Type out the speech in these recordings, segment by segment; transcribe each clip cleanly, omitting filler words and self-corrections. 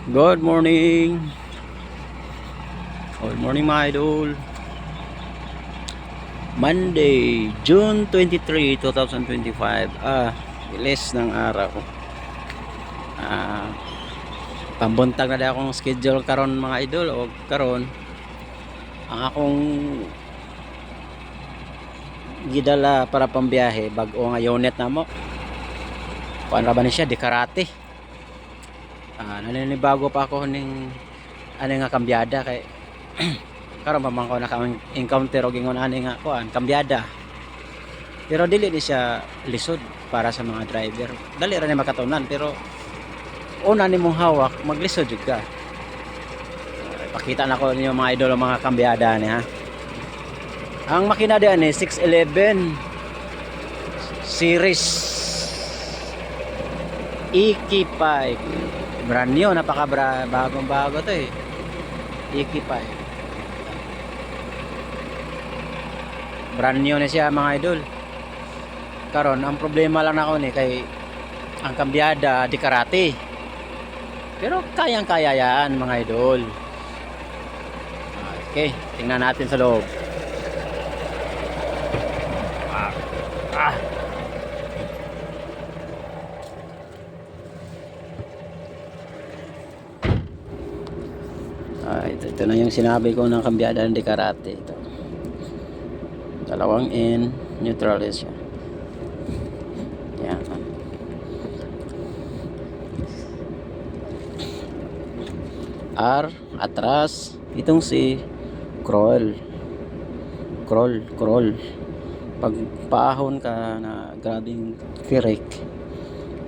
Good morning. Good morning mga idol. Monday, June 23, 2025. Bilis ng araw. Ah, Pambuntag na akong schedule karon mga idol o karon ang akong gidala para pambiyahe bag-o nga unit na mo. Kuan ra ba ni siya di karate. Naninibago pa ako ning ano nga kambyada kay karon pa man ko naka-encounter og ingon ani nga kuan kambyada. Pero dili ni siya lisod para sa mga driver. Dali ra ni makatunan pero una nimong hawak maglisod jud ka. Pakita na ko ninyo mga idol ang mga kambyada ni ha. Ang makina diyan ni 611 series EK5. Brand new, bagong bago to eh. EK5. Brand new na siya mga idol. Karon ang problema lang ako ni kay ang kambyada di karate. Pero kayang-kaya yan mga idol. Okay, tingnan natin sa loob. Ito na yung sinabi ko ng kambyada di karate. Ito. Dalawang N, neutral siya. Yan. R, atras. Itong si crawl. Pag paahon ka na grabing kirik,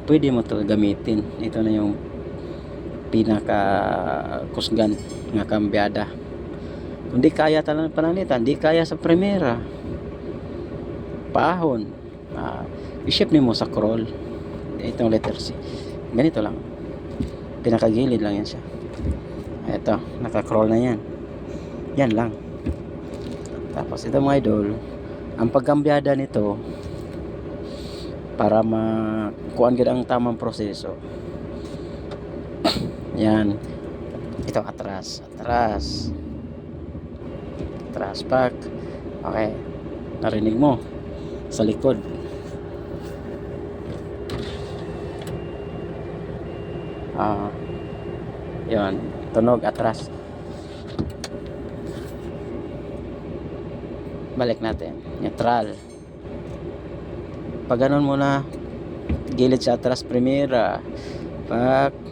pwede mo ito gamitin. Ito na yung pinaka kusgan nga kambyada. Kung di kaya talagang panalitan, di kaya sa primera paahon, i-shift mo sa crawl. Itong letter C ganito lang, pinakagilid lang yan siya. Ito, naka-crawl na yan lang. Tapos ito mga idol, ang pagkambyada nito para makuan gid ang tamang proseso. Yan. Ito atras back. Okay. Narinig mo sa likod. Yan. Tunog atras. Balik natin. Neutral. Pag ganun muna, gilid sa atras primera. Back.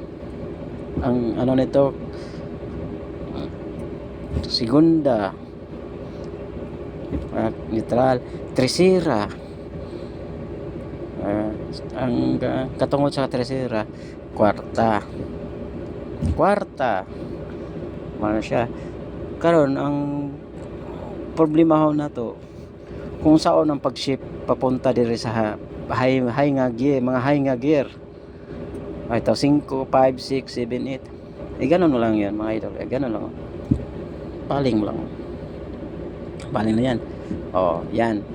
Ang ano nito, segunda, neutral, tercera. Ang katungod sa tercera, kwarta. Ano siya? Karon ang problema ho na to, kung saan ang pag-shift papunta diri sa high nga gear, mga high nga gear. Ito 5, 5, 6, 7, 8. Ganun mo lang yan mga idol. Ganun lang. Paling mo lang. Paling na yan. Yan.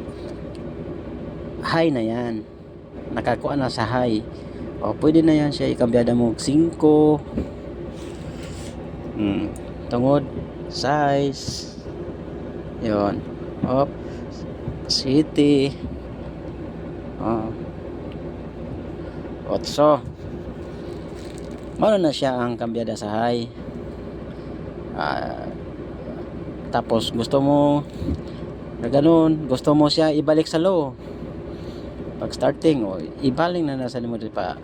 High na yan. Nakakuha na sa high. Pwede na yan siya. Ikambyada mo 5. Tungod. Size. Yun. City. 8. Mano na siya ang kambyada sa high. Tapos gusto mo na ganun, gusto mo siya ibalik sa low. Pag starting, ibaling na nasa mo pa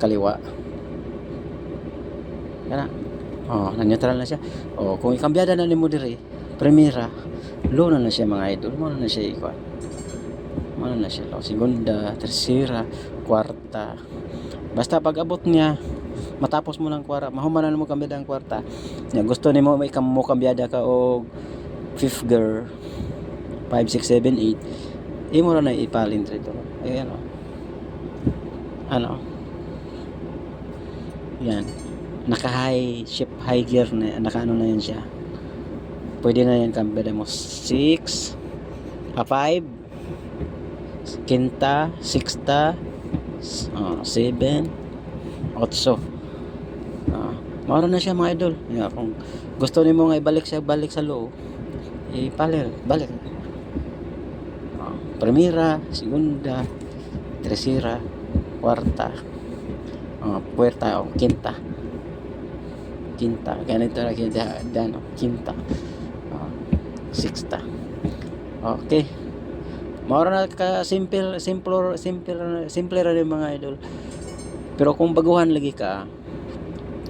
kaliwa. Kana. Na-neutral na siya. Kung ikambyada na ni mo diri, primera, low na siya mga idol. Mano na siya ikuan. Mano na siya low. Segunda, tercera, kwarta. Basta pag abot niya, matapos mo ng kwarta, mahumanan mo kambyada ang kwarta. Gusto nimo may mo kambyada ka og 5th gear, 5, 6, 7, 8. Imo ra na ipalin dito. Ayan yan, naka high shift high gear na, naka ano na yan siya. Pwede na yan kambyada mo 6, 5, quinta, sixta, 7, 8. Mao na siya mga idol. Yeah, kung gusto nimo nga ibalik siya balik sa loob, ipalir balik. Primera, segunda, tercera, cuarta, puerta o quinta. Quinta, ganito lagi ano, quinta. Sixta. Okay. Mao na ka simple ra yung mga idol. Pero kung baguhan lagi ka,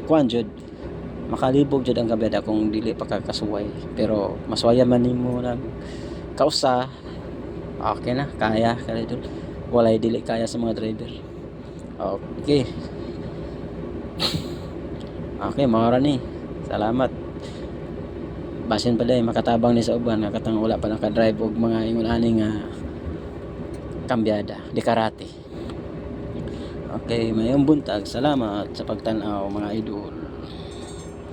kuan jud makalibog jud ang kabeda kung dili pa ka kasuway. Pero maswaya man nimo nag kausa, okay na, kaya ka idol. Walay dili kaya sa mga driver. Okay. Okay, mao ra ni. Salamat. Basin pa day makatabang ni sa uban nga katang wala pa naka-drive og mga ingon ani nga kambyada, di karate. Okay, mayong buntag. Salamat sa pagtan-aw mga idol.